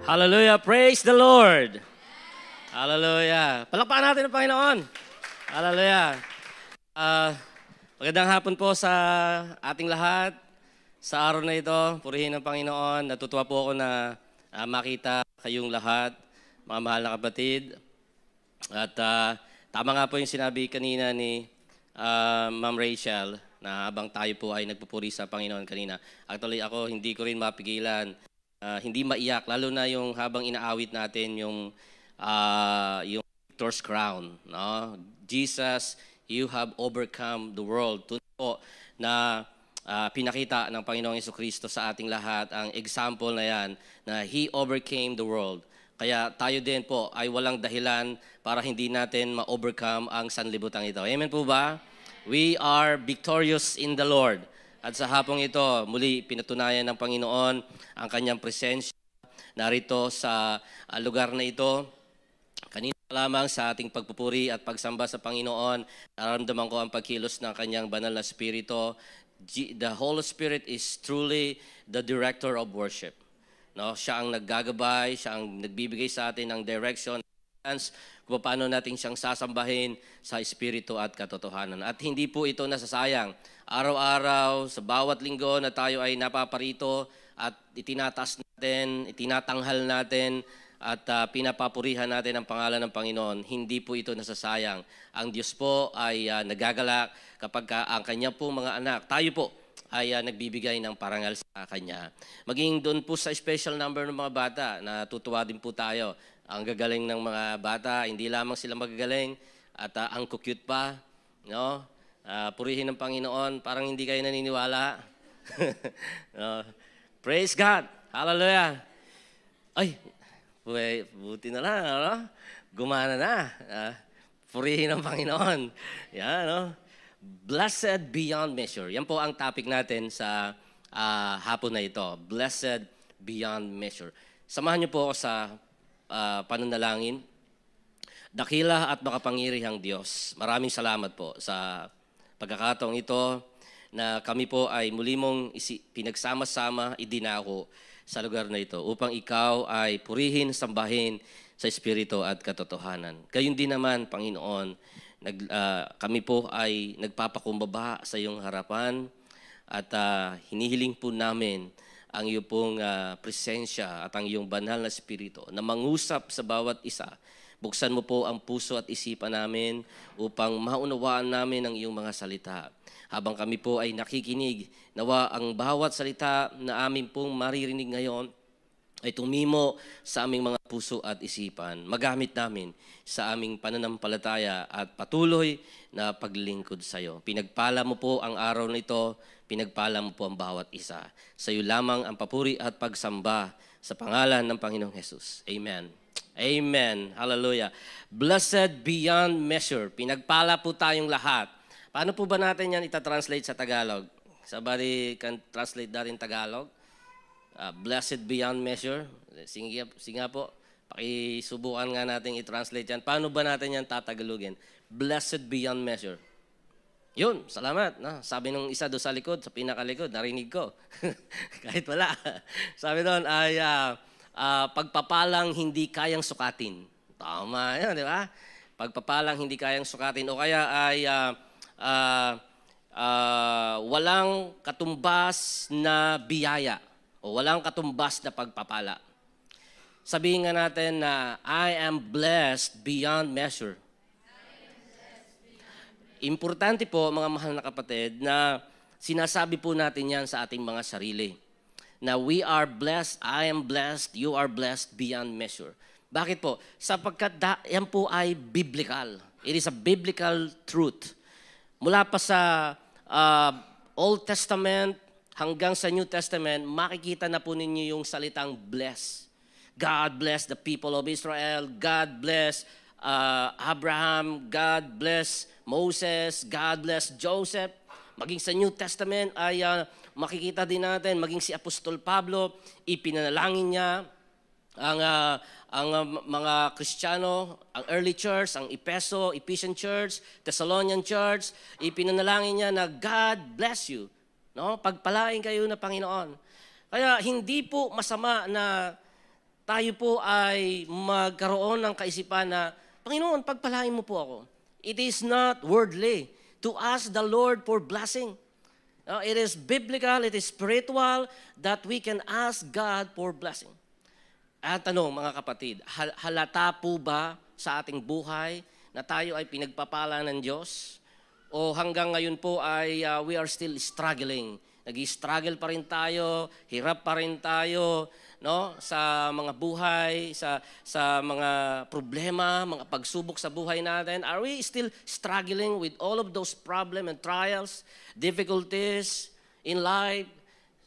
Hallelujah. Praise the Lord. Hallelujah. Palakpakan natin ang Panginoon. Hallelujah. Magandang hapon po sa ating lahat. Sa araw na ito, purihin ang Panginoon. Natutuwa po ako na makita kayong lahat, mga mahal na kapatid. At tama nga po yung sinabi kanina ni Ma'am Rachel na habang tayo po ay nagpupuri sa Panginoon kanina. Actually ako, hindi ko rin mapigilan. Hindi maiyak, lalo na yung habang inaawit natin yung victor's crown. No? Jesus, you have overcome the world. Tunay po na pinakita ng Panginoong Jesucristo sa ating lahat ang example na yan na He overcame the world. Kaya tayo din po ay walang dahilan para hindi natin ma-overcome ang sanlibutan ito. Amen po ba? We are victorious in the Lord. At sa hapong ito, muli pinatunayan ng Panginoon ang kanyang presensya narito sa lugar na ito. Kanina lamang sa ating pagpupuri at pagsamba sa Panginoon, nararamdaman ko ang pagkilos ng kanyang banal na spirito. The Holy Spirit is truly the director of worship. No? Siya ang naggagabay, siya ang nagbibigay sa atin ng direction, kung paano natin siyang sasambahin sa espiritu at katotohanan. At hindi po ito nasasayang. Araw-araw, sa bawat linggo na tayo ay napaparito at itinatas natin, itinatanghal natin at pinapapurihan natin ang pangalan ng Panginoon, hindi po ito nasasayang. Ang Diyos po ay nagagalak kapag ang kanya po mga anak, tayo po ay nagbibigay ng parangal sa Kanya. Maging doon po sa special number ng mga bata, natutuwa din po tayo. Ang gagaling ng mga bata, hindi lamang sila magagaling at ang cute pa, no? Purihin ng Panginoon, parang hindi kayo naniniwala. No? Praise God! Hallelujah! Ay, buti na lang, no? Gumana na. Purihin ng Panginoon. Yan, no? Blessed beyond measure. Yan po ang topic natin sa hapon na ito. Blessed beyond measure. Samahan niyo po ako sa pananalangin. Dakila at makapangyarihang Diyos, maraming salamat po sa pagkakataong ito na kami po ay muli mong pinagsama-sama, idinako sa lugar na ito upang ikaw ay purihin, sambahin sa espiritu at katotohanan. Gayon din naman, Panginoon, kami po ay nagpapakumbaba sa iyong harapan at hinihiling po namin ang iyong pong presensya at ang iyong banal na espiritu na mangusap sa bawat isa. Buksan mo po ang puso at isipan namin upang maunawaan namin ang iyong mga salita. Habang kami po ay nakikinig, nawa ang bawat salita na amin pong maririnig ngayon ay tumimo sa aming mga puso at isipan. Magamit namin sa aming pananampalataya at patuloy na paglingkod sa iyo. Pinagpala mo po ang araw nito, pinagpala mo po ang bawat isa. Sa iyo lamang ang papuri at pagsamba sa pangalan ng Panginoong Jesus. Amen. Amen. Hallelujah. Blessed beyond measure. Pinagpala po tayong lahat. Paano po ba natin yan itatranslate sa Tagalog? Somebody can translate that in Tagalog? Blessed beyond measure. Sige nga po. Pakisubukan nga natin i-translate yan. Paano ba natin yan tatagalogin? Blessed beyond measure. Yun, salamat. No? Sabi nung isa doon sa likod, sa pinakalikod, narinig ko. Kahit wala. Sabi doon ay pagpapalang hindi kayang sukatin. Tama yun, di ba? Pagpapalang hindi kayang sukatin. O kaya ay walang katumbas na biyaya. O walang katumbas na pagpapala. Sabihin nga natin na I am blessed beyond measure. Importante po, mga mahal na kapatid, na sinasabi po natin yan sa ating mga sarili. Na we are blessed, I am blessed, you are blessed beyond measure. Bakit po? Sapagkat yan po ay biblical. It is a biblical truth. Mula pa sa Old Testament hanggang sa New Testament, makikita na po ninyo yung salitang bless. God bless the people of Israel. God bless Abraham. God bless Moses. God bless Joseph. Maging sa New Testament ay makikita din natin, maging si Apostol Pablo, ipinanalangin niya ang mga Kristiyano, ang early church, ang Ephesian church, Thessalonian church, ipinanalangin niya na God bless you. No? Pagpalain kayo na Panginoon. Kaya hindi po masama na tayo po ay magkaroon ng kaisipan na, Panginoon, pagpalain mo po ako. It is not worldly to ask the Lord for blessing. It is biblical, it is spiritual that we can ask God for blessing. At mga kapatid, halata po ba sa ating buhay na tayo ay pinagpapala ng Diyos? O hanggang ngayon po ay we are still struggling? Nag-struggle pa rin tayo, hirap pa rin tayo, no, sa mga buhay, sa mga problema, mga pagsubok sa buhay natin. Are we still struggling with all of those problems and trials, difficulties in life,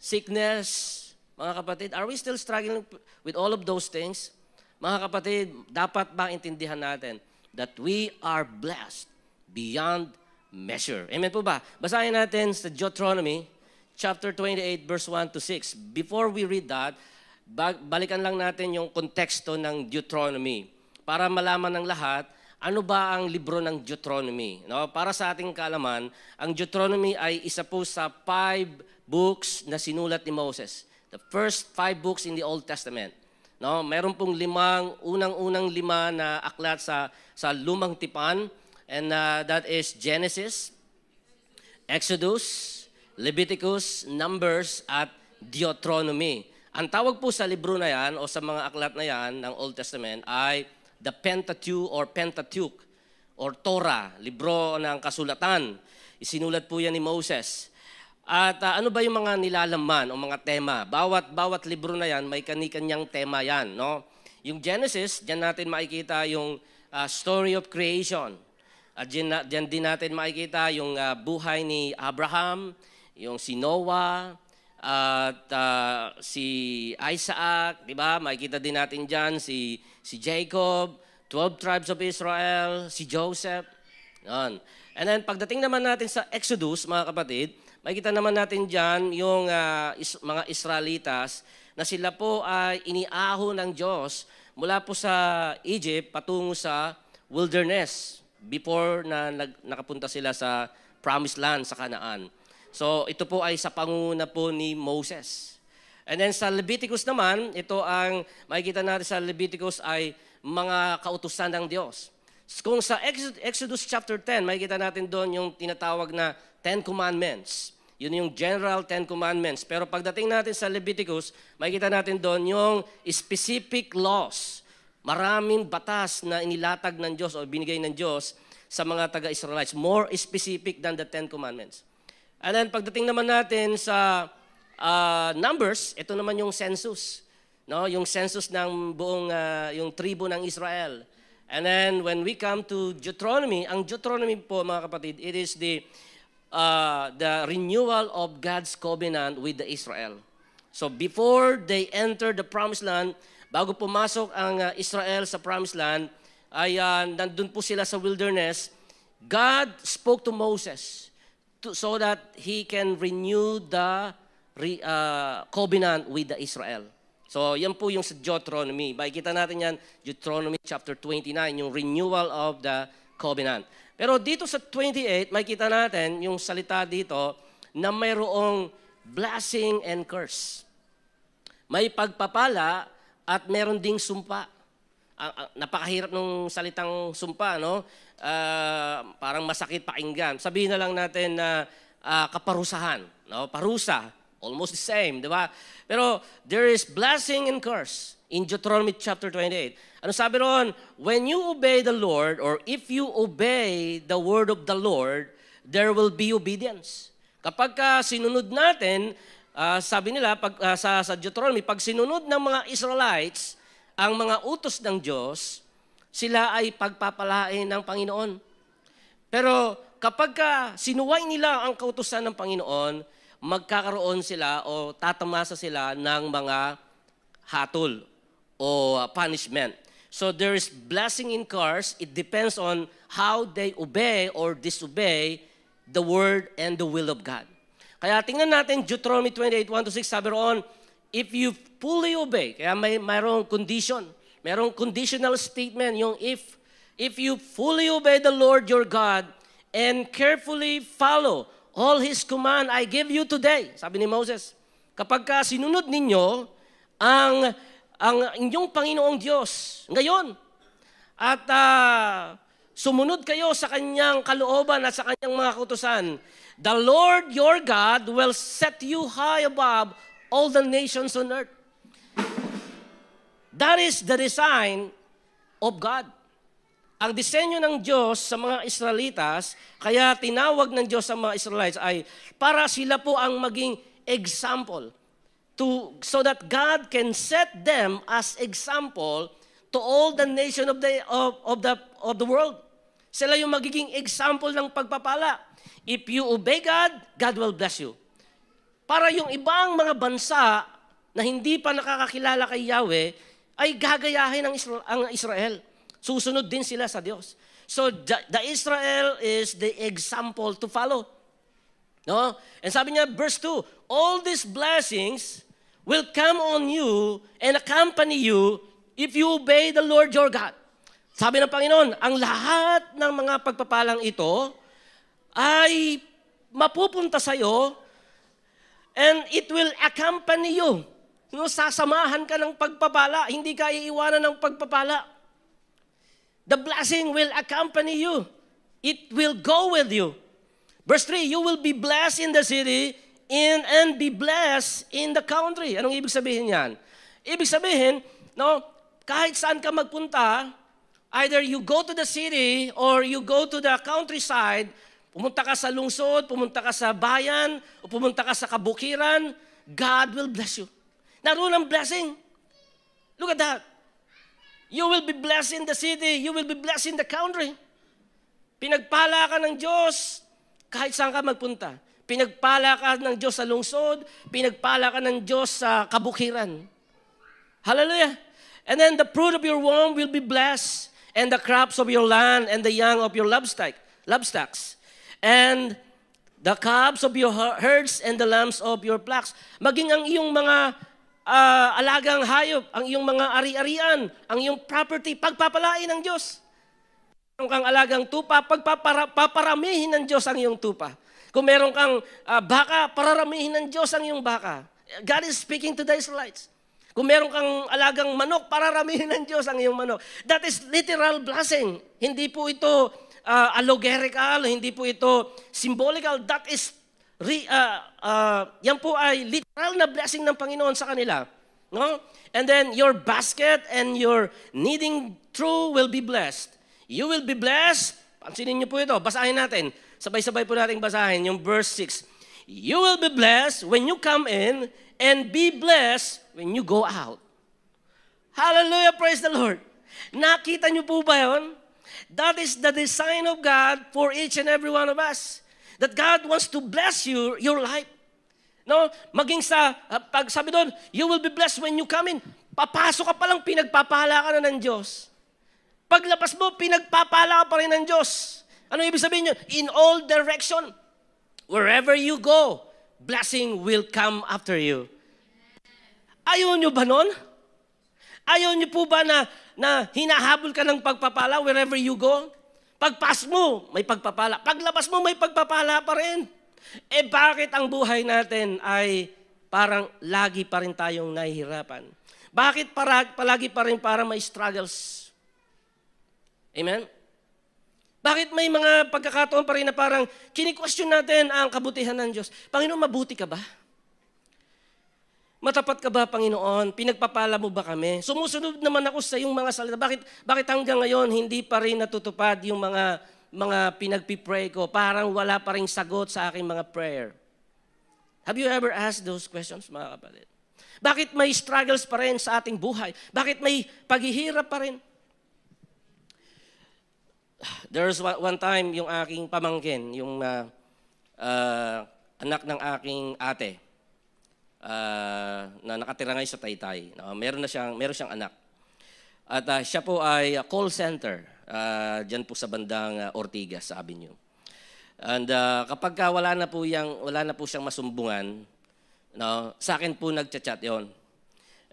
sickness? Mga kapatid, are we still struggling with all of those things? Mga kapatid, dapat ba intindihan natin that we are blessed beyond measure? Amen po ba? Basahin natin sa Deuteronomy chapter 28 verse 1 to 6. Before we read that, balikan lang natin yung konteksto ng Deuteronomy para malaman ng lahat ano ba ang libro ng Deuteronomy. No? Para sa ating kaalaman, ang Deuteronomy ay isa po sa 5 books na sinulat ni Moses. The first 5 books in the Old Testament. No, mayroon pong unang-unang 5 na aklat sa Lumang Tipan, and that is Genesis, Exodus, Leviticus, Numbers, at Deuteronomy. Ang tawag po sa libro na yan o sa mga aklat na yan ng Old Testament ay the Pentateuch or Torah, libro ng kasulatan. Isinulat po yan ni Moses. At ano ba yung mga nilalaman o mga tema? Bawat libro na yan, may kani-kanyang tema yan. No? Yung Genesis, diyan natin makikita yung story of creation. At diyan din natin makikita yung buhay ni Abraham, yung si Noah, at si Isaac, di ba? Makikita din natin diyan si Jacob, 12 tribes of Israel, si Joseph. Yan. And then pagdating naman natin sa Exodus, mga kapatid, makikita naman natin diyan yung mga Israelitas na sila po ay iniaho ng Diyos mula po sa Egypt patungo sa wilderness before na nakapunta sila sa promised land sa Canaan. So ito po ay sa pangunguna po ni Moses. And then sa Leviticus naman, ito ang makikita natin sa Leviticus ay mga kautusan ng Diyos. Kung sa Exodus chapter 10, makikita natin doon yung tinatawag na 10 Commandments. Yun yung general 10 Commandments. Pero pagdating natin sa Leviticus, makikita natin doon yung specific laws. Maraming batas na inilatag ng Diyos o binigay ng Diyos sa mga taga-Israelites. More specific than the 10 Commandments. And then pagdating naman natin sa Numbers, ito naman yung census. No? Yung census ng buong yung tribo ng Israel. And then when we come to Deuteronomy, ang Deuteronomy po mga kapatid, it is the renewal of God's covenant with the Israel. So before they enter the promised land, bago pumasok ang Israel sa promised land, ay nandun po sila sa wilderness, God spoke to Moses so that he can renew the covenant with the Israel. So yan po yung sa Deuteronomy. Makikita natin yan, Deuteronomy chapter 29, yung renewal of the covenant. Pero dito sa 28, makikita natin yung salita dito na mayroong blessing and curse. May pagpapala at meron ding sumpa. Napakahirap ng salitang sumpa, no? Parang masakit pakinggan. Sabihin na lang natin na kaparusahan, no? Parusa, almost the same, di ba? Pero there is blessing and curse in Deuteronomy chapter 28. Ano sabi roon? When you obey the Lord, or if you obey the word of the Lord, there will be obedience. Kapag sinunod natin, sabi nila sa Deuteronomy, pag sinunod ng mga Israelites ang mga utos ng Diyos, sila ay pagpapalain ng Panginoon. Pero kapag sinuway nila ang kautusan ng Panginoon, magkakaroon sila o tatamasa sila ng mga hatol o punishment. So there is blessing in curse. It depends on how they obey or disobey the word and the will of God. Kaya tingnan natin Deuteronomy 28:1-6, sabi roon, if you fully obey, kaya mayroong condition, mayroong conditional statement, yung if you fully obey the Lord your God and carefully follow all His command I give you today, sabi ni Moses, kapag sinunod ninyo ang ang inyong Panginoong Diyos ngayon at sumunod kayo sa kanyang kalooban at sa kanyang mga kautusan, the Lord your God will set you high above all the nations on earth. That is the design of God. Ang disenyo ng Diyos sa mga Israelitas, kaya tinawag ng Diyos sa mga Israelites ay para sila po ang maging example so that God can set them as example to all the nation of the world. Sila yung magiging example ng pagpapala. If you obey God, God will bless you. Para yung ibang mga bansa na hindi pa nakakakilala kay Yahweh ay gagayahin ang Israel. Susunod din sila sa Diyos. So the Israel is the example to follow. No? And sabi niya, verse 2, all these blessings will come on you and accompany you if you obey the Lord your God. Sabi ng Panginoon, ang lahat ng mga pagpapalang ito ay mapupunta sa iyo and it will accompany you. No, sasamahan ka ng pagpapala, hindi ka iiwanan ng pagpapala. The blessing will accompany you. It will go with you. Verse 3, you will be blessed in the city and be blessed in the country. Anong ibig sabihin yan? Ibig sabihin, no, kahit saan ka magpunta, either you go to the city or you go to the countryside, pumunta ka sa lungsod, pumunta ka sa bayan, o pumunta ka sa kabukiran, God will bless you. Naroon ang blessing. Look at that. You will be blessed in the city. You will be blessed in the country. Pinagpala ka ng Diyos kahit saan ka magpunta. Pinagpala ka ng Diyos sa lungsod. Pinagpala ka ng Diyos sa kabukiran. Hallelujah. And then the fruit of your womb will be blessed, and the crops of your land, and the young of your livestock, and the calves of your herds, and the lambs of your flocks. Maging ang iyong mga alagang hayop, ang iyong mga ari-arian, ang iyong property, pagpapalain ng Diyos. Kung kang alagang tupa, paparamihin ng Diyos ang iyong tupa. Kung meron kang baka, pararamihin ng Diyos ang iyong baka. God is speaking to the Israelites. Kung meron kang alagang manok, pararamihin ng Diyos ang iyong manok. That is literal blessing. Hindi po ito allegorical, hindi po ito symbolical. That is yan po ay literal na blessing ng Panginoon sa kanila. No? And then your basket and your kneading trough will be blessed. You will be blessed. Pansinin niyo po ito. Basahin natin. Sabay-sabay po natin basahin yung verse 6. You will be blessed when you come in and be blessed when you go out. Hallelujah, praise the Lord. Nakita niyo po ba yun? That is the design of God for each and every one of us. That God wants to bless you, your life. No? Maging sa, pag sabi doon, you will be blessed when you come in. Papasok ka palang, pinagpapala ka na ng Diyos. Paglabas mo, pinagpapala ka pa rin ng Diyos. Ano ibig sabihin nyo? In all direction, wherever you go, blessing will come after you. Ayaw nyo ba nun? Ayaw nyo po ba na hinahabol ka ng pagpapala wherever you go? Pagpas mo, may pagpapala. Paglabas mo, may pagpapala pa rin. Eh bakit ang buhay natin ay parang lagi pa rin tayong nahihirapan? Bakit palagi pa rin parang may struggles? Amen? Bakit may mga pagkakataon pa rin na parang kini-question natin ang kabutihan ng Diyos? Panginoon, mabuti ka ba? Matapat ka ba, Panginoon? Pinagpapala mo ba kami? Sumusunod naman ako sa iyong mga salita. Bakit hanggang ngayon hindi pa rin natutupad yung mga pinagpipray ko? Parang wala pa rin sagot sa aking mga prayer. Have you ever asked those questions, mga kapatid? Bakit may struggles pa rin sa ating buhay? Bakit may paghihirap pa rin? There's one time yung aking pamangkin, yung anak ng aking ate, na nakatira ngayon sa Taytay. Meron siyang anak. At siya po ay call center diyan po sa bandang Ortigas sa Avenue. And kapag wala na po siyang masumbungan, no, sa akin po nagchat-chat 'yon.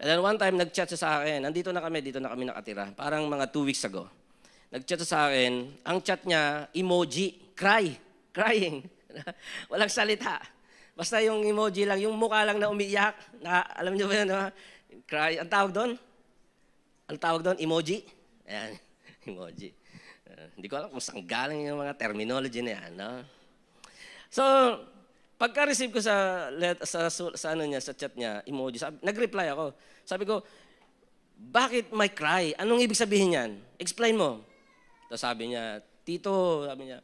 And then one time nagchat siya sa akin. Dito na kami nakatira. Parang mga 2 weeks ago. Nagchat siya sa akin. Ang chat niya, emoji, crying. Walang salita. Basta yung emoji lang, yung mukha lang na umiiyak. Alam niyo ba yun? No? Cry. Ang tawag doon? Ang tawag doon, emoji. Ayan, emoji. Hindi ko alam kung saan galing yung mga terminology na yan. No? So, pagka-receive ko sa chat niya, emoji, nag-reply ako. Sabi ko, bakit may cry? Anong ibig sabihin yan? Explain mo. Tapos sabi niya, Tito, sabi niya,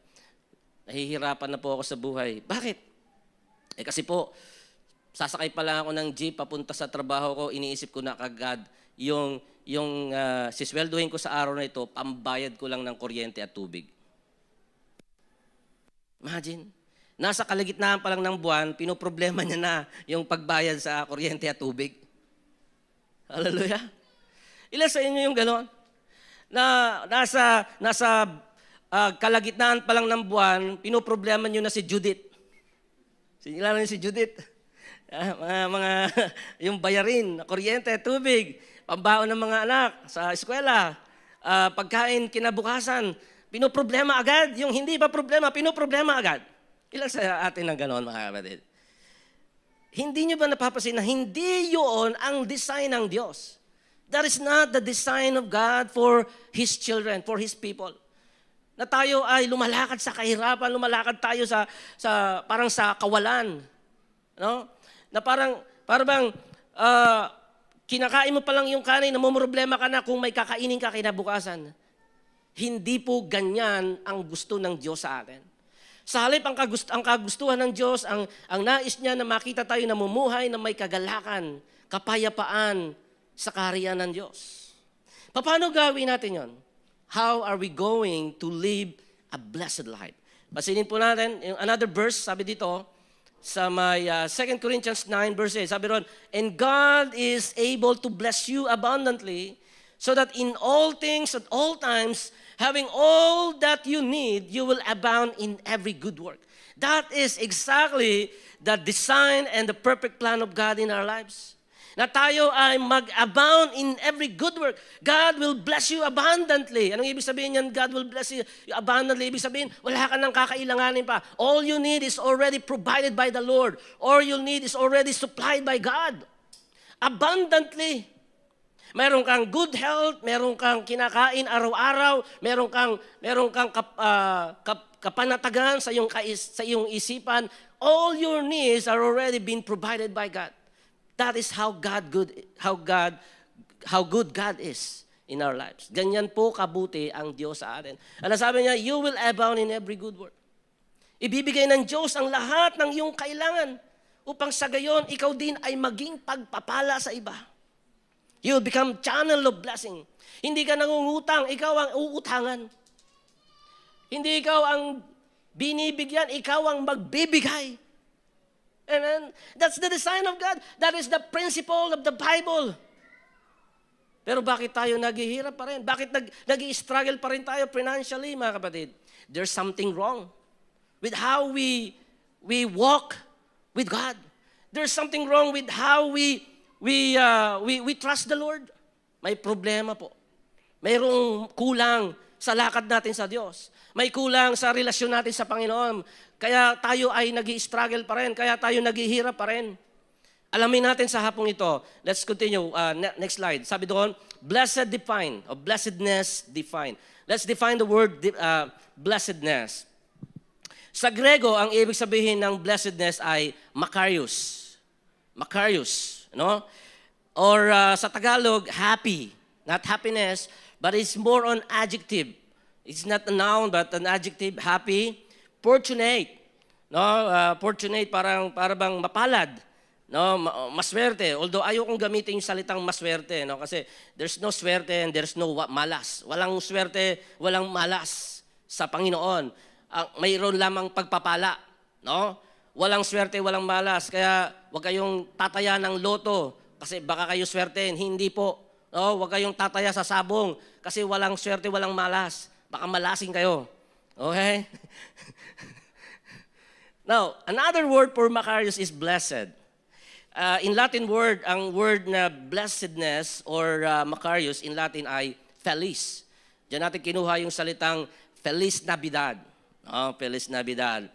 nahihirapan na po ako sa buhay. Bakit? Kasi po, sasakay pa lang ako ng jeep papunta sa trabaho ko, iniisip ko na kagad yung sisweldohin ko sa araw na ito, pambayad ko lang ng kuryente at tubig. Imagine, nasa kalagitnaan pa lang ng buwan, pinoproblema niya na yung pagbayad sa kuryente at tubig. Hallelujah. Ilan sa inyo yung gano'n? Na nasa kalagitnaan pa lang ng buwan, pinoproblema niyo na si Judith. Sinilala niyo si Judith. Yung bayarin, kuryente, tubig, pambaon ng mga anak sa eskwela, pagkain kinabukasan, pinoproblema agad. Yung hindi pa problema, pinoproblema agad. Ilan sa atin ang gano'n, mga kapatid? Hindi niyo ba napapansin na hindi yun ang design ng Diyos? That is not the design of God for His children, for His people. Na tayo ay lumalakad sa kahirapan, lumalakad tayo parang sa kawalan. No? Na parang kinakain mo pa lang yung kanin, namumroblema ka na kung may kakainin ka kinabukasan. Hindi po ganyan ang gusto ng Diyos sa atin. Sa halip, ang kagustuhan ng Diyos, ang nais niya na makita tayo namumuhay na may kagalakan, kapayapaan sa kaharian ng Diyos. Paano gawin natin yon? How are we going to live a blessed life? Pasinin po natin, yung another verse, sabi dito, sa may 2 Corinthians 9 verse 8, sabi ron, and God is able to bless you abundantly, so that in all things at all times, having all that you need, you will abound in every good work. That is exactly the design and the perfect plan of God in our lives. Na tayo ay mag-abound in every good work. God will bless you abundantly. Anong ibig sabihin yan? God will bless you abundantly. Ibig sabihin, wala ka nang kakailanganin pa. All you need is already provided by the Lord. All you need is already supplied by God. Abundantly. Meron kang good health, meron kang kinakain araw-araw, meron kang kapanatagan sa iyong isipan. All your needs are already been provided by God. That is how good God is in our lives. Ganyan po kabuti ang Diyos sa atin. Ano sabi niya? You will abound in every good work. Ibibigay ng Diyos ang lahat ng iyong kailangan upang sa gayon, ikaw din ay maging pagpapala sa iba. You will become channel of blessing. Hindi ka nangungutang, ikaw ang uutangan. Hindi ikaw ang binibigyan, ikaw ang magbibigay. Amen? That's the design of God. That is the principle of the Bible. Pero bakit tayo naghihirap pa rin? Bakit nag-i-struggle pa rin tayo financially, mga kapatid? There's something wrong with how we walk with God. There's something wrong with how we trust the Lord. May problema po. Mayroong kulang sa lakad natin sa Diyos. May kulang sa relasyon natin sa Panginoon. Kaya tayo ay nag-i-struggle pa rin. Kaya tayo naghihirap pa rin. Alamin natin sa hapong ito. Let's continue. Next slide. Sabi doon, blessed define, or blessedness define. Let's define the word blessedness. Sa Grego, ang ibig sabihin ng blessedness ay makarios. Makarios. No? Or sa Tagalog, happy. Not happiness, but it's more on adjective. It's not a noun, but an adjective, happy. Fortunate. No? Fortunate, para bang mapalad. No? Maswerte. Although ayaw kong gamitin yung salitang maswerte. No? Kasi there's no swerte and there's no malas. Walang swerte, walang malas sa Panginoon. Mayroon lamang pagpapala. No? Walang swerte, walang malas. Kaya huwag kayong tataya ng loto kasi baka kayo swertein. Hindi po. No? Huwag kayong tataya sa sabong kasi walang swerte, walang malas. Baka malasing kayo. Okay? Now, another word for makarios is blessed. In Latin word, ang word na blessedness or makarios in Latin ay feliz. Diyan natin kinuha yung salitang Feliz Navidad. Feliz Navidad.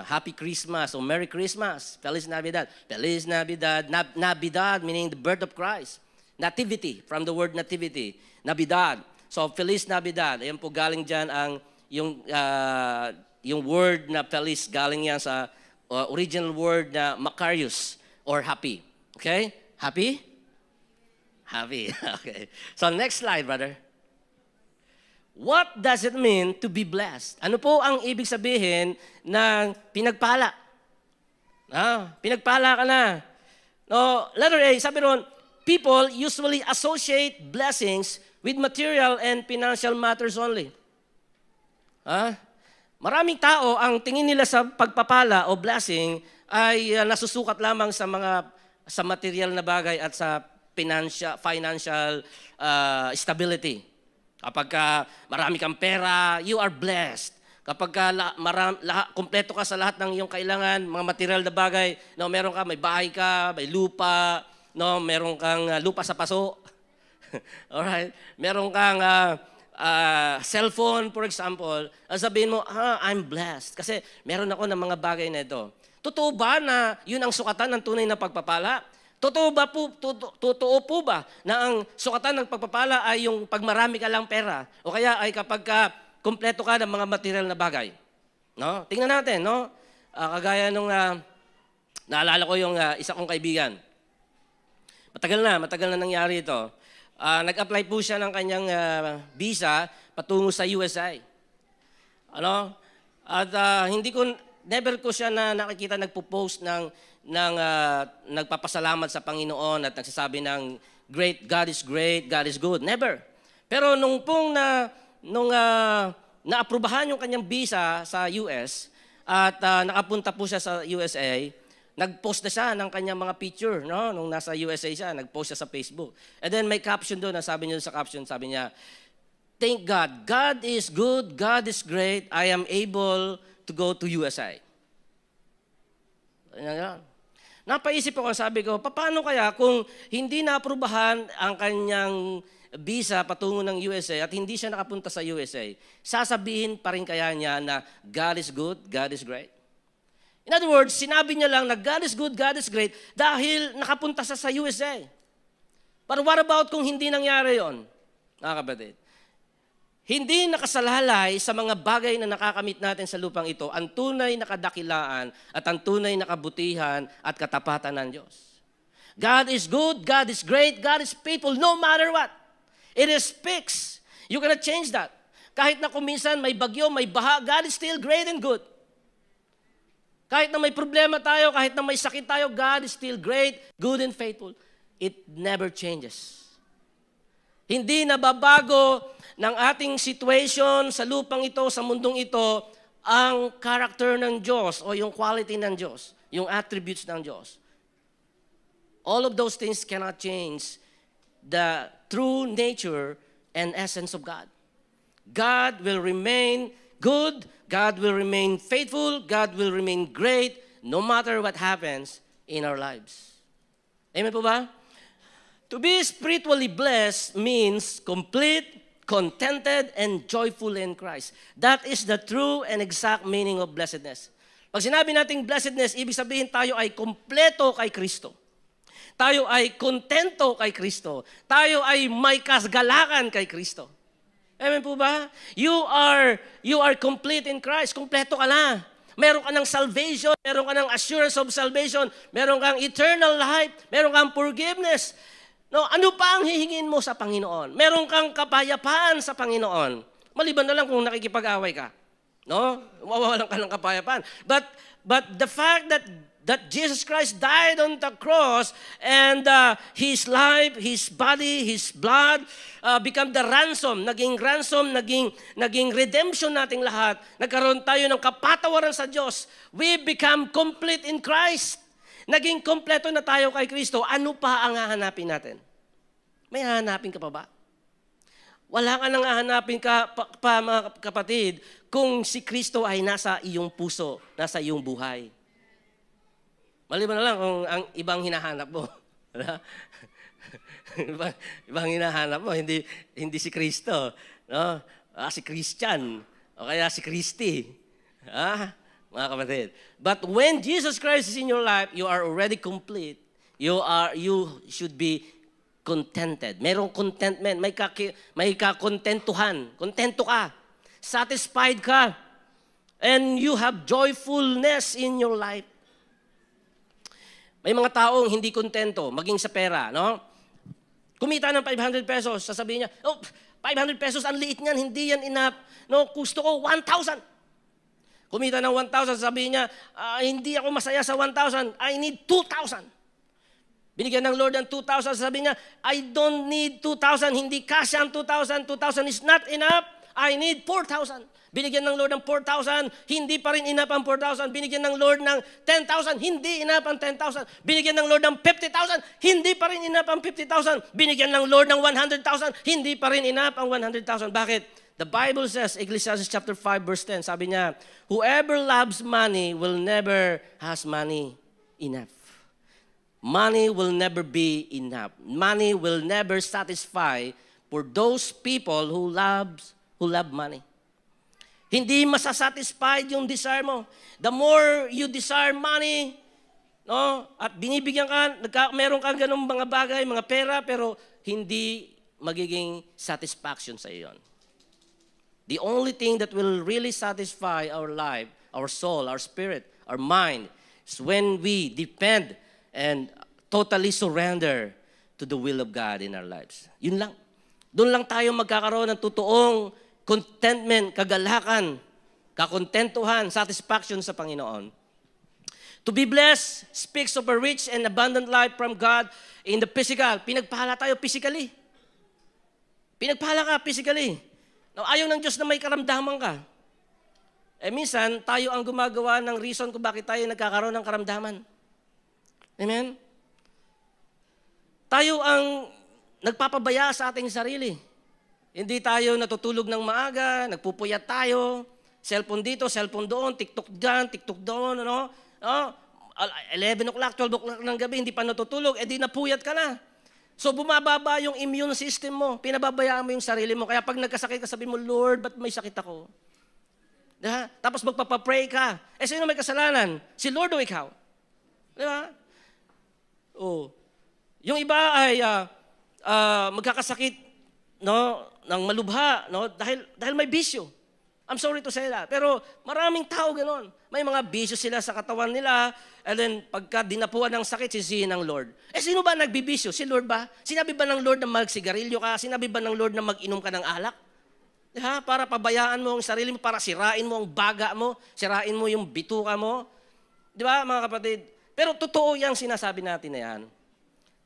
Happy Christmas or Merry Christmas. Feliz Navidad. Feliz Navidad. Navidad meaning the birth of Christ. Nativity, from the word nativity. Navidad. So, Feliz Navidad. Ayan po, galing dyan yung word na Feliz, galing yan sa original word na Macarius, or happy. Okay? Happy? Happy. Okay. So, next slide, brother. What does it mean to be blessed? Ano po ang ibig sabihin ng pinagpala? Pinagpala ka na. No, letter A, sabi ron, people usually associate blessings with material and financial matters only. Maraming tao, ang tingin nila sa pagpapala o blessing ay nasusukat lamang sa material na bagay at sa financial stability. Kapag marami kang pera, you are blessed. Kapag kumpleto ka sa lahat ng iyong kailangan, mga material na bagay, no, meron ka, may bahay ka, may lupa, no, meron kang lupa sa paso. Alright? Meron kang cellphone, for example, sabihin mo, I'm blessed. Kasi meron ako ng mga bagay na ito. Totoo ba na yun ang sukatan ng tunay na pagpapala? Totoo po ba na ang sukatan ng pagpapala ay yung pag marami ka lang pera? O kaya ay kapag kumpleto ka ng mga material na bagay? No? Tingnan natin, no? Kagaya nung naalala ko yung isa kong kaibigan. Matagal na nangyari ito. Nag-apply po siya ng kanyang visa patungo sa USA. Ano? At never ko siya na nakikita nagpo-post ng nagpapasalamat sa Panginoon at nagsasabi ng great, God is great, God is good. Never. Pero nung naaprubahan yung kanyang visa sa US at nakapunta po siya sa USA, nag-post na siya ng kanyang mga picture, no? Nung nasa USA siya, nag-post siya sa Facebook. And then may caption doon, sabi niya sa caption, sabi niya, thank God, God is good, God is great, I am able to go to USA. Napaisip ako, sabi ko, paano kaya kung hindi naaprubahan ang kanyang visa patungo ng USA at hindi siya nakapunta sa USA, sasabihin pa rin kaya niya na God is good, God is great? In other words, sinabi niya lang na God is good, God is great dahil nakapunta sa USA. But what about kung hindi nangyari yon, mga kapatid? Hindi nakasalalay sa mga bagay na nakakamit natin sa lupang ito ang tunay na kadakilaan at ang tunay na kabutihan at katapatan ng Diyos. God is good, God is great, God is faithful no matter what. It is fixed. You cannot change that. Kahit na kung minsan may bagyo, may baha, God is still great and good. Kahit na may problema tayo, kahit na may sakit tayo, God is still great, good, and faithful. It never changes. Hindi nababago ng ating situation sa lupang ito, sa mundong ito, ang character ng Diyos o yung quality ng Diyos, yung attributes ng Diyos. All of those things cannot change the true nature and essence of God. God will remain good, God will remain faithful, God will remain great, no matter what happens in our lives. Amen po ba? To be spiritually blessed means complete, contented, and joyful in Christ. That is the true and exact meaning of blessedness. Pag sinabi nating blessedness, ibig sabihin tayo ay kompleto kay Kristo. Tayo ay kontento kay Kristo. Tayo ay may kasgalakan kay Kristo. Amen po ba? You are complete in Christ. Kompleto ka na. Meron ka ng salvation, meron ka ng assurance of salvation, meron kang eternal life, meron kang forgiveness. No, ano pa ang hihingin mo sa Panginoon? Meron kang kapayapaan sa Panginoon. Maliban na lang kung nakikipag-away ka. No? Mawawalan ka ng kapayapaan. But the fact that Jesus Christ died on the cross and His life, His body, His blood become the ransom, naging redemption nating lahat. Nagkaroon tayo ng kapatawaran sa Diyos. We become complete in Christ. Naging kompleto na tayo kay Kristo. Ano pa ang hahanapin natin? May hahanapin ka pa ba? Wala ka nang hahanapin ka pa mga kapatid kung si Kristo ay nasa iyong puso, nasa iyong buhay. Maliban na lang kung ang ibang hinahanap mo. ibang hinahanap mo, hindi si Kristo. No? Si Christian. O kaya si Christy. Mga kapatid. But when Jesus Christ is in your life, you are already complete. You should be contented. Merong contentment, may kakontentuhan. Kontento ka. Satisfied ka. And you have joyfulness in your life. May mga taong hindi kontento, maging sa pera, no? Kumita ng 500 pesos, sasabihin niya, oh, 500 pesos, ang liit niyan, hindi yan enough. No, gusto ko 1,000. Kumita ng 1,000, sasabihin niya, hindi ako masaya sa 1,000, I need 2,000. Binigyan ng Lord ng 2,000, sasabihin niya, I don't need 2,000, hindi kasya ang 2,000, 2,000 is not enough, I need 4,000. Binigyan ng Lord ng 4,000, hindi pa rin enough ang 4,000. Binigyan ng Lord ng 10,000, hindi enough ang 10,000. Binigyan ng Lord ng 50,000, hindi pa rin enough ang 50,000. Binigyan ng Lord ng 100,000, hindi pa rin enough ang 100,000. Bakit? The Bible says, Ecclesiastes chapter 5 verse 10, sabi niya, whoever loves money will never has money enough. Money will never be enough. Money will never satisfy for those people who love money. Hindi masasatisfied yung desire mo. The more you desire money, no, at binibigyan ka, meron kang ganung mga bagay, mga pera, pero hindi magiging satisfaction sa iyon. The only thing that will really satisfy our life, our soul, our spirit, our mind, is when we depend and totally surrender to the will of God in our lives. Yun lang. Doon lang tayo magkakaroon ng totoong contentment, kagalakan, kakontentuhan, satisfaction sa Panginoon. To be blessed speaks of a rich and abundant life from God in the physical. Pinagpahala tayo physically. Pinagpahala ka physically. Now, ayaw ng Diyos na may karamdaman ka. Minsan, tayo ang gumagawa ng reason kung bakit tayo nagkakaroon ng karamdaman. Amen? Tayo ang nagpapabaya sa ating sarili. Hindi tayo natutulog ng maaga, nagpupuyat tayo, cellphone dito, cellphone doon, TikTok dyan, TikTok doon, ano? 11 o'clock, 12 o'clock ng gabi, hindi pa natutulog, di napuyat ka na. So bumababa yung immune system mo, pinababayaan mo yung sarili mo. Kaya pag nagkasakit ka, sabi mo, Lord, ba't may sakit ako? Diba? Tapos magpapapray ka. Sino may kasalanan? Si Lord o ikaw? Diba? Oh. Yung iba ay magkakasakit, no, ng malubha, no, dahil may bisyo. I'm sorry to say that. Pero maraming tao ganoon. May mga bisyo sila sa katawan nila, and then pagka dinapuan ng sakit, sisihin ng Lord. Sino ba nagbibisyo? Si Lord ba? Sinabi ba ng Lord na magsigarilyo ka? Sinabi ba ng Lord na mag-inom ka ng alak? Para pabayaan mo ang sarili mo, para sirain mo ang baga mo, sirain mo yung bituka mo. Di ba, mga kapatid? Pero totoo yung sinasabi natin na yan.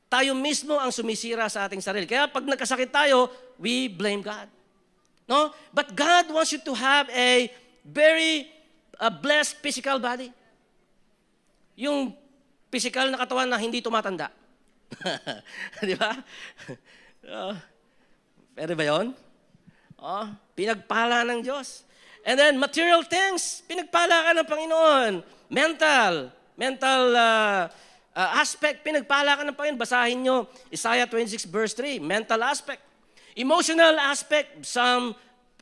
Tayo mismo ang sumisira sa ating sarili. Kaya pag nagkasakit tayo, we blame God. No? But God wants you to have a very blessed physical body. Yung physical na katawan na hindi tumatanda. Di ba? Pwede ba yun? Pinagpala ng Diyos. And then material things, pinagpala ka ng Panginoon. Mental aspect, pinagpala ka ng Panginoon. Basahin nyo, Isaiah 26 verse 3, mental aspect. Emotional aspect, Psalm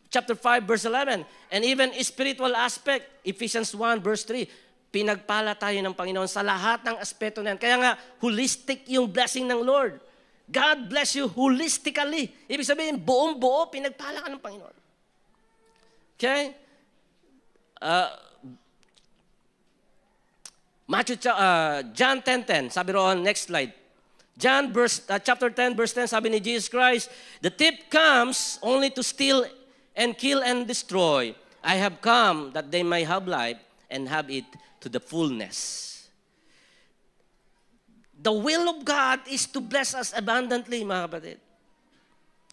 chapter 5 verse 11. And even spiritual aspect, Ephesians 1 verse 3. Pinagpala tayo ng Panginoon sa lahat ng aspeto na yan. Kaya nga, holistic yung blessing ng Lord. God bless you holistically. Ibig sabihin, buong-buo, pinagpala ka ng Panginoon. Okay? John 10:10, sabi roon, next slide. John chapter 10 verse 10, sabi ni Jesus Christ, the thief comes only to steal and kill and destroy. I have come that they may have life and have it to the fullness. The will of God is to bless us abundantly, mga kapatid.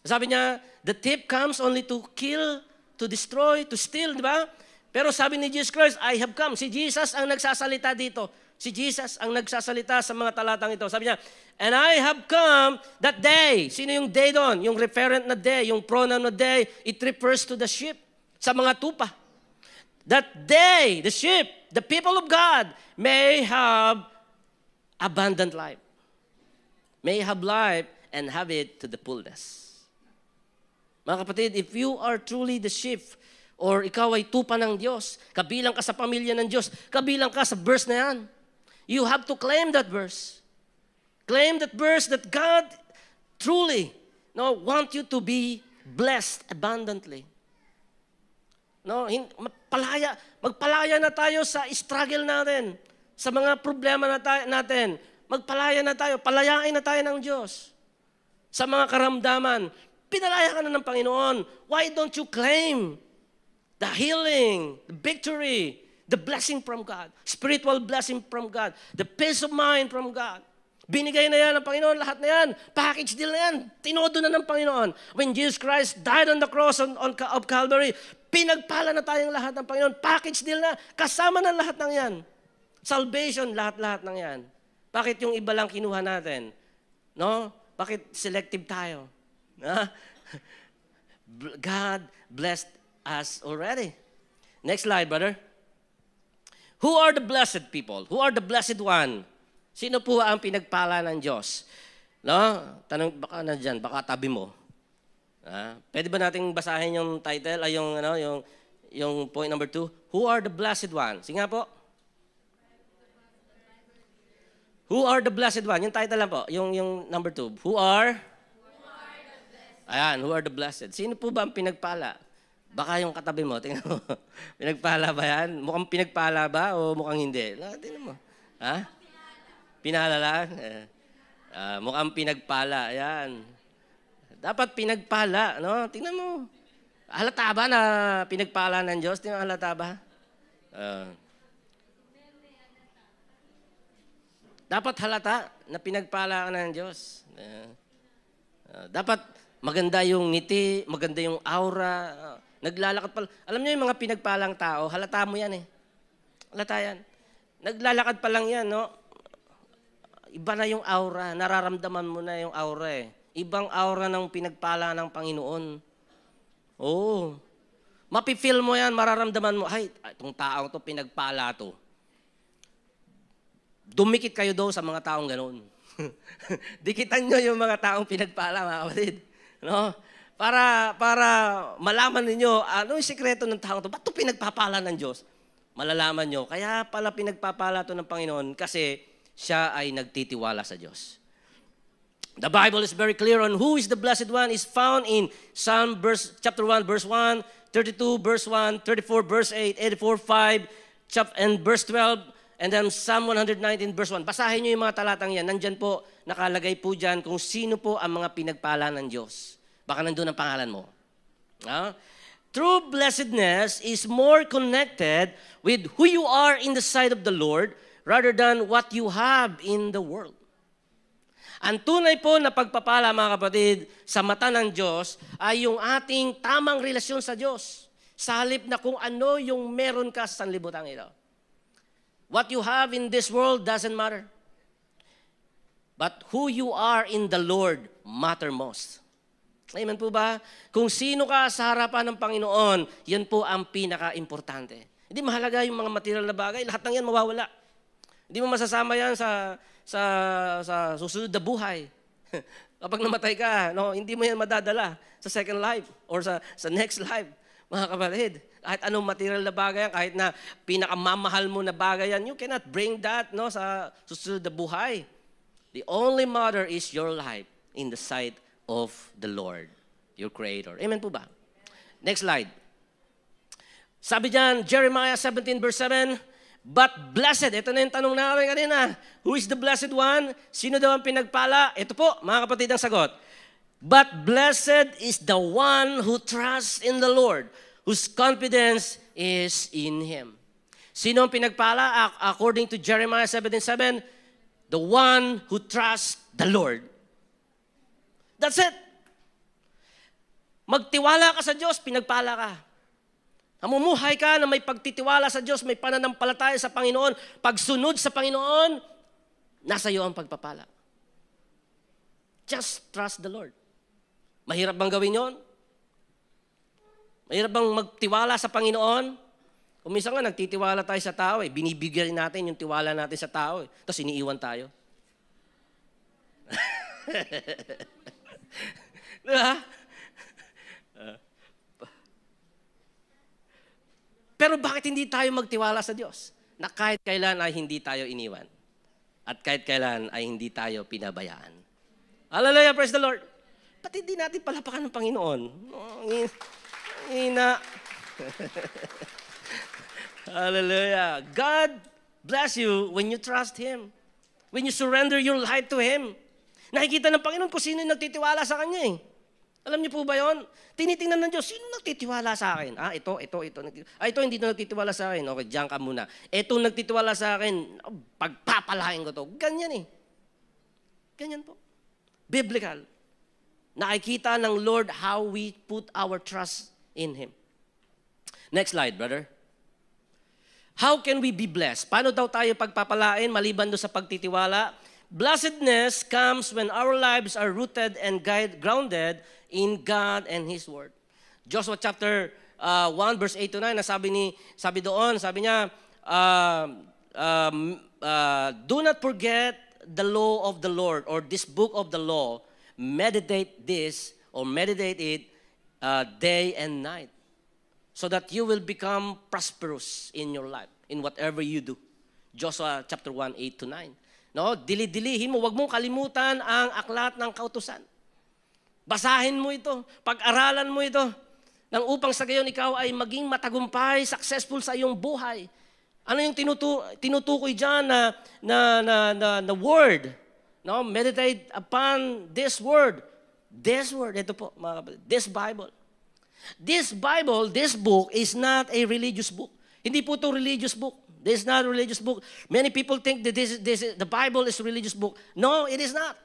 Sabi niya, the thief comes only to kill, to destroy, to steal, di ba? Pero sabi ni Jesus Christ, I have come. Si Jesus ang nagsasalita dito. Si Jesus ang nagsasalita sa mga talatang ito. Sabi niya, and I have come that day. Sino yung day doon? Yung referent na day, yung pronoun na day, it refers to the sheep, sa mga tupa. That they, the sheep, the people of God, may have abundant life. May have life and have it to the fullness. Mga kapatid, if you are truly the sheep, or ikaw ay tupa ng Diyos, kabilang ka sa pamilya ng Diyos, kabilang ka sa verse na yan. You have to claim that verse. Claim that verse that God truly, no, want you to be blessed abundantly. No, magpalaya na tayo sa struggle natin, sa mga problema natin. Magpalaya na tayo, palayain na tayo ng Diyos. Sa mga karamdaman, pinalaya ka na ng Panginoon. Why don't you claim the healing, the victory, the blessing from God, spiritual blessing from God, the peace of mind from God? Binigay na yan ng Panginoon, lahat na yan. Package deal na yan. Tinodo na ng Panginoon. When Jesus Christ died on the cross of Calvary, pinagpala na tayong lahat ng Panginoon. Package deal na. Kasama na lahat ng yan. Salvation, lahat-lahat ng yan. Bakit yung iba lang kinuha natin? No? Bakit selective tayo? God blessed us already. Next slide, brother. Who are the blessed people? Who are the blessed one? Sino po ang pinagpala ng Diyos? No? Tanong, baka na dyan, baka tabi mo. Pwede ba nating basahin yung title, ay yung point number 2? Who are the blessed one? Sige nga po. Who are the blessed one? Yung title lang po, yung number 2. Who are the blessed? Ayan, who are the blessed? Sino po ba ang pinagpala? Baka yung katabi mo, tingnan mo. Pinagpala ba yan? Mukhang pinagpala ba o mukhang hindi? Tingnan mo. Ha? Pinala lang? Mukhang pinagpala. Ayan. Dapat pinagpala, no? Tingnan mo. Halata ba na pinagpala ng Diyos? Tingnan, halata ba? Dapat halata na pinagpala ka ng Diyos. Dapat maganda yung ngiti, maganda yung aura. Naglalakad pa. Alam niyo yung mga pinagpalang tao, halata mo yan eh. Halata yan. Naglalakad pa lang yan, no? Iba na yung aura. Nararamdaman mo na yung aura eh. Ibang aura ng pinagpala ng Panginoon. Oo. Mapifeel mo yan, mararamdaman mo, ay, itong taong to, pinagpala to. Dumikit kayo daw sa mga taong ganoon. Dikitan nyo yung mga taong pinagpala, mga kapatid. No? Para malaman ninyo, ano yung sikreto ng taong to? Ba't to pinagpapala ng Diyos? Malalaman nyo. Kaya pala pinagpapala to ng Panginoon kasi siya ay nagtitiwala sa Diyos. The Bible is very clear on who is the blessed one is found in Psalm chapter 1, verse 1, 32, verse 1, 34, verse 8, 84, 5, and verse 12, and then Psalm 119, verse 1. Basahin nyo yung mga talatang yan. Nandyan po, nakalagay po dyan kung sino po ang mga pinagpala ng Diyos. Baka nandun ang pangalan mo. True blessedness is more connected with who you are in the sight of the Lord rather than what you have in the world. Ang tunay po na pagpapala, mga kapatid, sa mata ng Diyos ay yung ating tamang relasyon sa Diyos. Sa halip na kung ano yung meron ka sa sanlibutan ito. What you have in this world doesn't matter. But who you are in the Lord matter most. Amen po ba? Kung sino ka sa harapan ng Panginoon, yan po ang pinaka-importante. Hindi mahalaga yung mga material na bagay, lahat ng yan mawawala. Hindi mo masasama yan sa susunod na buhay. Kapag namatay ka, no, hindi mo yan madadala sa second life or sa next life. Mga kapatid, kahit anong material na bagay yan, kahit na pinakamamahal mo na bagay yan, you cannot bring that no, sa susunod na buhay. The only matter is your life in the sight of the Lord, your Creator. Amen po ba? Next slide. Sabi diyan, Jeremiah 17 verse 7, but blessed, ito na yung tanong namin kanina, who is the blessed one? Sino daw ang pinagpala? Ito po, mga kapatid, ang sagot. But blessed is the one who trusts in the Lord, whose confidence is in Him. Sino ang pinagpala? According to Jeremiah 17:7, the one who trusts the Lord. That's it. Magtiwala ka sa Diyos, pinagpala ka. Namumuhay ka na may pagtitiwala sa Diyos, may pananampalataya sa Panginoon, pagsunod sa Panginoon, nasa iyo ang pagpapala. Just trust the Lord. Mahirap bang gawin yon? Mahirap bang magtiwala sa Panginoon? Kung minsan nga nagtitiwala tayo sa tao, binibigyan natin yung tiwala natin sa tao, tapos iniiwan tayo. Diba? Pero bakit hindi tayo magtiwala sa Diyos? Na kahit kailan ay hindi tayo iniwan. At kahit kailan ay hindi tayo pinabayaan. Hallelujah, praise the Lord. pati hindi natin palapakan ng Panginoon. Ina. Hallelujah. God bless you when you trust Him. When you surrender your life to Him. Nakikita ng Panginoon kung sino yung nagtitiwala sa Kanya eh. Alam niyo po ba yun? Tinitingnan ng Diyos, sino nagtitiwala sa akin? Ito. Ito hindi na nagtitiwala sa akin. Okay, diyan ka muna. Ito nagtitiwala sa akin, pagpapalain ko to. Ganyan eh. Ganyan po. Biblical. Nakikita ng Lord how we put our trust in Him. Next slide, brother. How can we be blessed? Paano daw tayo pagpapalain maliban doon sa pagtitiwala? Blessedness comes when our lives are rooted and grounded in God and His Word. Joshua chapter 1 verse 8 to 9, sabi niya, do not forget the law of the Lord or this book of the law. Meditate it day and night so that you will become prosperous in your life, in whatever you do. Joshua chapter 1, 8 to 9. No, dili-dilihin mo, wag mong kalimutan ang aklat ng kautusan. Basahin mo ito, pag-aralan mo ito, nang upang sa gayon ikaw ay maging matagumpay, successful sa iyong buhay. Ano yung tinutukoy diyan na word? No, meditate upon this word. This word, ito po, mga kapatid, this Bible. This book is not a religious book. Hindi po ito religious book. This is not a religious book. Many people think that the Bible is a religious book. No, it is not.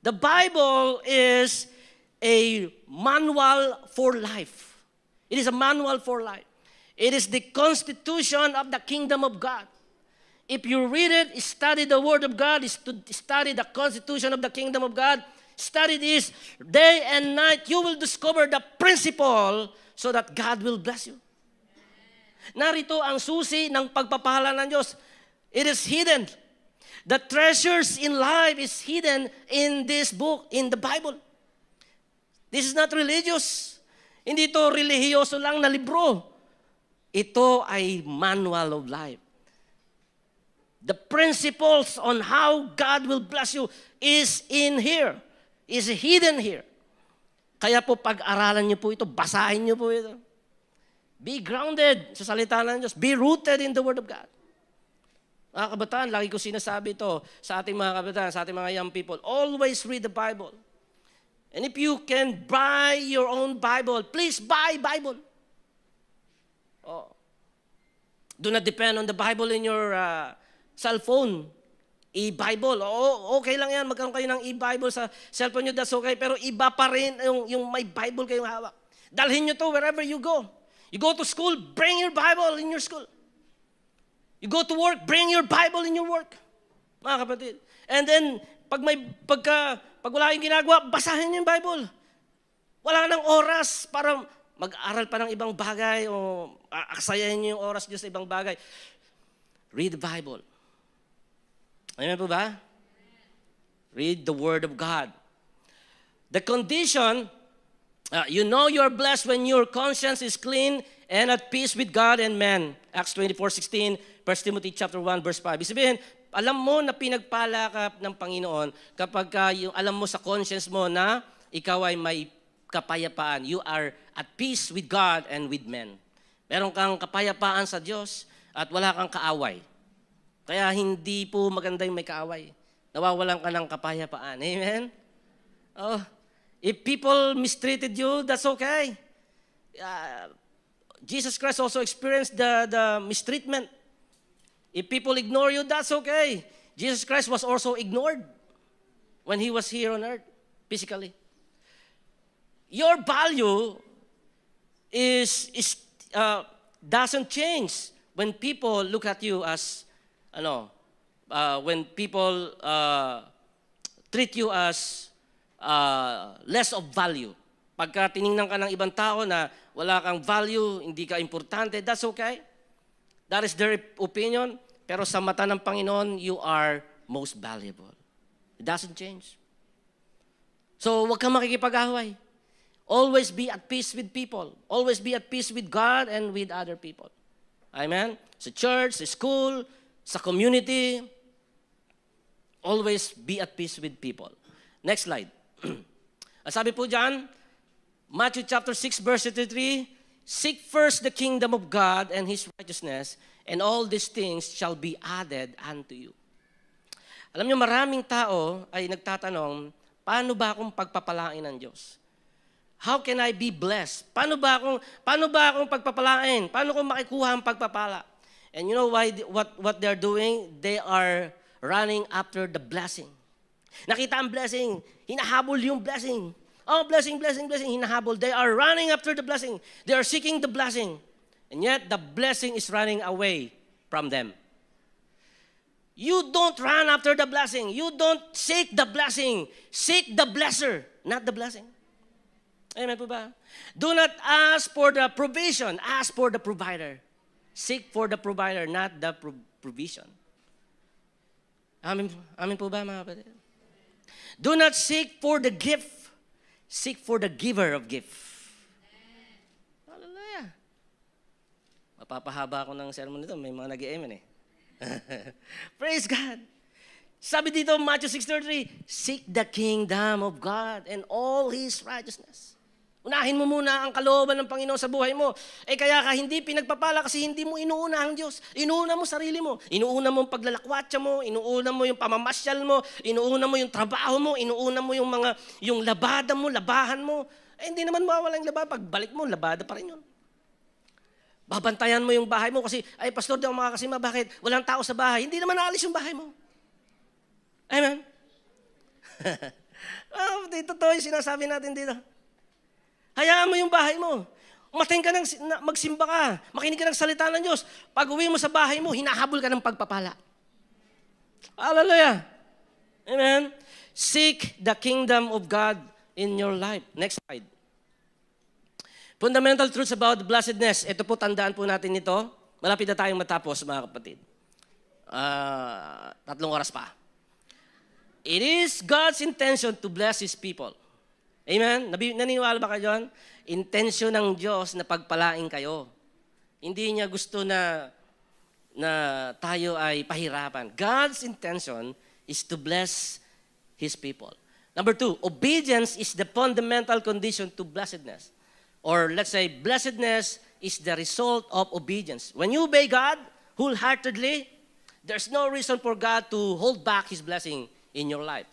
The Bible is a manual for life. It is a manual for life. It is the constitution of the kingdom of God. If you read it, study the Word of God, study the constitution of the kingdom of God, study this day and night, you will discover the principle so that God will bless you. Narito ang susi ng pagpapala ng Diyos. It is hidden. The treasures in life is hidden in this book, in the Bible. This is not religious. Hindi ito relihiyoso lang na libro. Ito ay manual of life. The principles on how God will bless you is in here. Is hidden here. Kaya po pag-aralan niyo po ito, basahin niyo po ito. Be grounded sa salita ng Diyos. Be rooted in the Word of God. Mga kabataan, lagi ko sinasabi ito sa ating mga kabataan, sa ating mga young people. Always read the Bible. And if you can buy your own Bible, please buy Bible. Oh. Do not depend on the Bible in your cell phone. E-Bible. Okay lang yan. Magkaroon kayo ng e-Bible sa cellphone nyo. That's okay. Pero iba pa rin yung may Bible kayong hawak. Dalhin nyo to wherever you go. You go to school, bring your Bible in your school. You go to work, bring your Bible in your work. Mga kapatid. And then, pag wala kayong ginagawa, basahin yung Bible. Wala nang oras para mag-aral pa ng ibang bagay o aksayahin nyo yung oras nyo sa ibang bagay. Read the Bible. Amen po ba? Read the Word of God. The condition, you know you're blessed when your conscience is clean and at peace with God and man. Acts 24:16, 1 Timothy chapter 1, verse 5. Ibig sabihin, alam mo na pinagpala ka ng Panginoon kapag yung alam mo sa conscience mo na ikaw ay may kapayapaan. You are at peace with God and with men. Meron kang kapayapaan sa Diyos at wala kang kaaway. Kaya hindi po maganda yung may kaaway. Nawawalan ka ng kapayapaan. Amen? Oh, if people mistreated you, that's okay. Jesus Christ also experienced the mistreatment. If people ignore you, that's okay. Jesus Christ was also ignored when He was here on earth, physically. Your value doesn't change when people look at you as, when people treat you as less of value. Pagka tiningnan ka ng ibang tao na wala kang value, hindi ka importante, that's okay. That is their opinion. Pero sa mata ng Panginoon, you are most valuable. It doesn't change. So, huwag kang makikipag-away. Always be at peace with people. Always be at peace with God and with other people. Amen? Sa church, sa school, sa community, always be at peace with people. Next slide. Ang sabi po dyan, Matthew chapter 6 verse 33, seek first the kingdom of God and His righteousness, and all these things shall be added unto you. Alam niyo, maraming tao ay nagtatanong, paano ba akong pagpapalain ng Diyos? How can I be blessed? Paano ba akong pagpapalain? Paano ko makikuha ang pagpapala? And you know what they're doing? They are running after the blessing. Nakita ang blessing, hinahabol yung blessing. Oh, blessing, blessing, blessing, hinahabol. They are running after the blessing. They are seeking the blessing. And yet, the blessing is running away from them. You don't run after the blessing. You don't seek the blessing. Seek the blesser, not the blessing. Amen po ba? Do not ask for the provision. Ask for the provider. Seek for the provider, not the provision. Amen po ba, mga kapatid? Do not seek for the gift. Seek for the giver of gift. Hallelujah. Mapapahaba ako ng sermon nito. May mga nag-i-amen eh. Praise God. Sabi dito, Matthew 6:33, seek the kingdom of God and all His righteousness. Unahin mo muna ang kalooban ng Panginoon sa buhay mo. Kaya ka hindi pinagpapala kasi hindi mo inuuna ang Diyos. Inuuna mo sarili mo. Inuuna mo yung paglalakwatsa mo. Inuuna mo yung pamamasyal mo. Inuuna mo yung trabaho mo. Inuuna mo yung labada mo, labahan mo. Hindi naman mawawala yung labada. Pagbalik mo, labada pa rin yun. Babantayan mo yung bahay mo kasi, ay pastor, di ako makakasima. Bakit? Walang tao sa bahay. Hindi naman naalis yung bahay mo. Amen? Totoo yung sinasabi natin dito. Hayaan mo yung bahay mo. Magsimba ka. Makinig ka ng salita ng Diyos. Pag uwi mo sa bahay mo, hinahabol ka ng pagpapala. Hallelujah. Amen? Seek the kingdom of God in your life. Next slide. Fundamental truths about blessedness. Ito po, tandaan po natin ito. Malapit na tayong matapos, mga kapatid. 3 oras pa. It is God's intention to bless His people. Amen? Naniniwala ba kayo dyan? Intensyon ng Diyos na pagpalain kayo. Hindi niya gusto na tayo ay pahirapan. God's intention is to bless His people. Number 2, obedience is the fundamental condition to blessedness. Or let's say, blessedness is the result of obedience. When you obey God wholeheartedly, there's no reason for God to hold back His blessing in your life.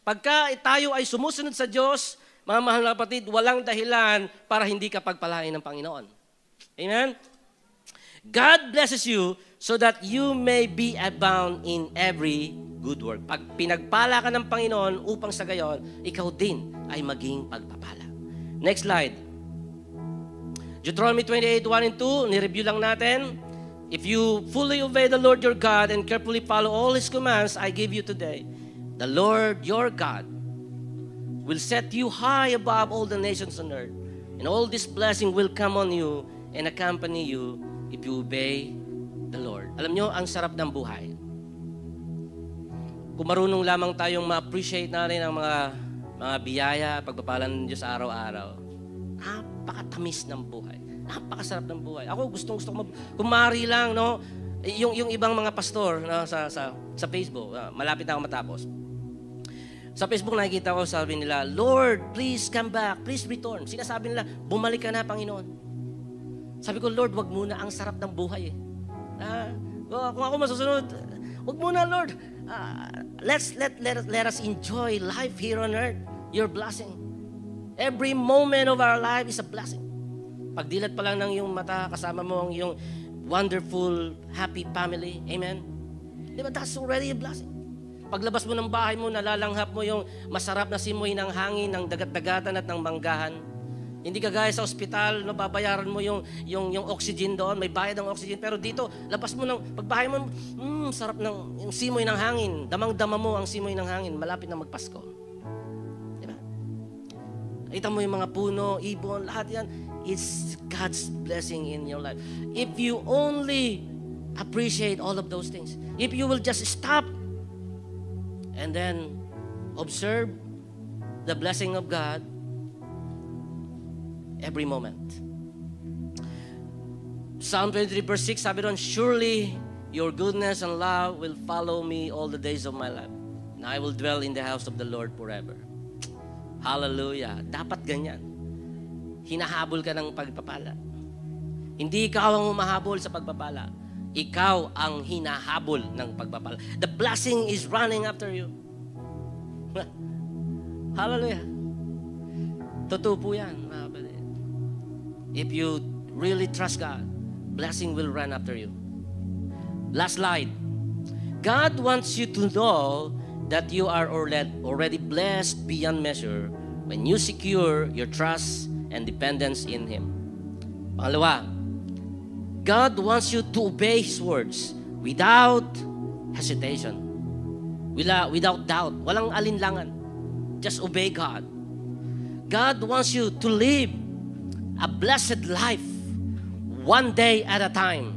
Pagka tayo ay sumusunod sa Diyos, mga mahal na kapatid, walang dahilan para hindi ka pagpalain ng Panginoon. Amen? God blesses you so that you may be abound in every good work. Pag pinagpala ka ng Panginoon upang sa gayon, ikaw din ay maging pagpapala. Next slide. Deuteronomy 28:1 and 2, nireview lang natin. If you fully obey the Lord your God and carefully follow all His commands I give you today, the Lord your God will set you high above all the nations on earth. And all this blessing will come on you and accompany you if you obey the Lord. Alam nyo, ang sarap ng buhay. Kung marunong lamang tayong ma-appreciate natin ang mga biyaya, pagpapalan ng Diyos araw-araw, napakatamis ng buhay. Napakasarap ng buhay. Ako gusto ko kumari lang, no? Yung ibang mga pastor no, sa Facebook, malapit na ako matapos. Sa Facebook nakikita ko, sabi nila, Lord, please come back, please return. Sinasabi nila, bumalik ka na, Panginoon. Sabi ko, Lord, wag muna, ang sarap ng buhay eh. Kung ako masusunod, wag muna, Lord. Let us enjoy life here on earth, your blessing. Every moment of our life is a blessing. Pagdilat pa lang ng iyong mata, kasama mo ang iyong wonderful, happy family. Amen? Diba, that's already a blessing. Paglabas mo ng bahay mo, nalalanghap mo yung masarap na simoy ng hangin, ng dagat-dagatan at ng manggahan. Hindi ka gaya sa ospital, no, babayaran mo yung oxygen doon, may bayad ng oxygen. Pero dito, labas mo ng pagbahay mo, sarap ng yung simoy ng hangin. Damang-dama mo ang simoy ng hangin, malapit na magpasko. Diba? Kita mo yung mga puno, ibon, lahat yan. It's God's blessing in your life. If you only appreciate all of those things, if you will just stop and then observe the blessing of God every moment. Psalm 23 verse 6, sabi doon, surely your goodness and love will follow me all the days of my life, and I will dwell in the house of the Lord forever. Hallelujah. Dapat ganyan. Hinahabol ka ng pagpapala. Hindi ikaw ang humahabol sa pagpapala. Ikaw ang hinahabol ng pagpapala. The blessing is running after you. Hallelujah. Totoo po yan, mga kapatid. If you really trust God, blessing will run after you. Last slide. God wants you to know that you are already blessed beyond measure when you secure your trust and dependence in Him. Pangalawa, God wants you to obey His words without hesitation. Without doubt. Walang alinlangan. Just obey God. God wants you to live a blessed life one day at a time.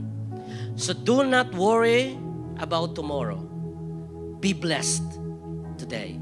So do not worry about tomorrow. Be blessed today.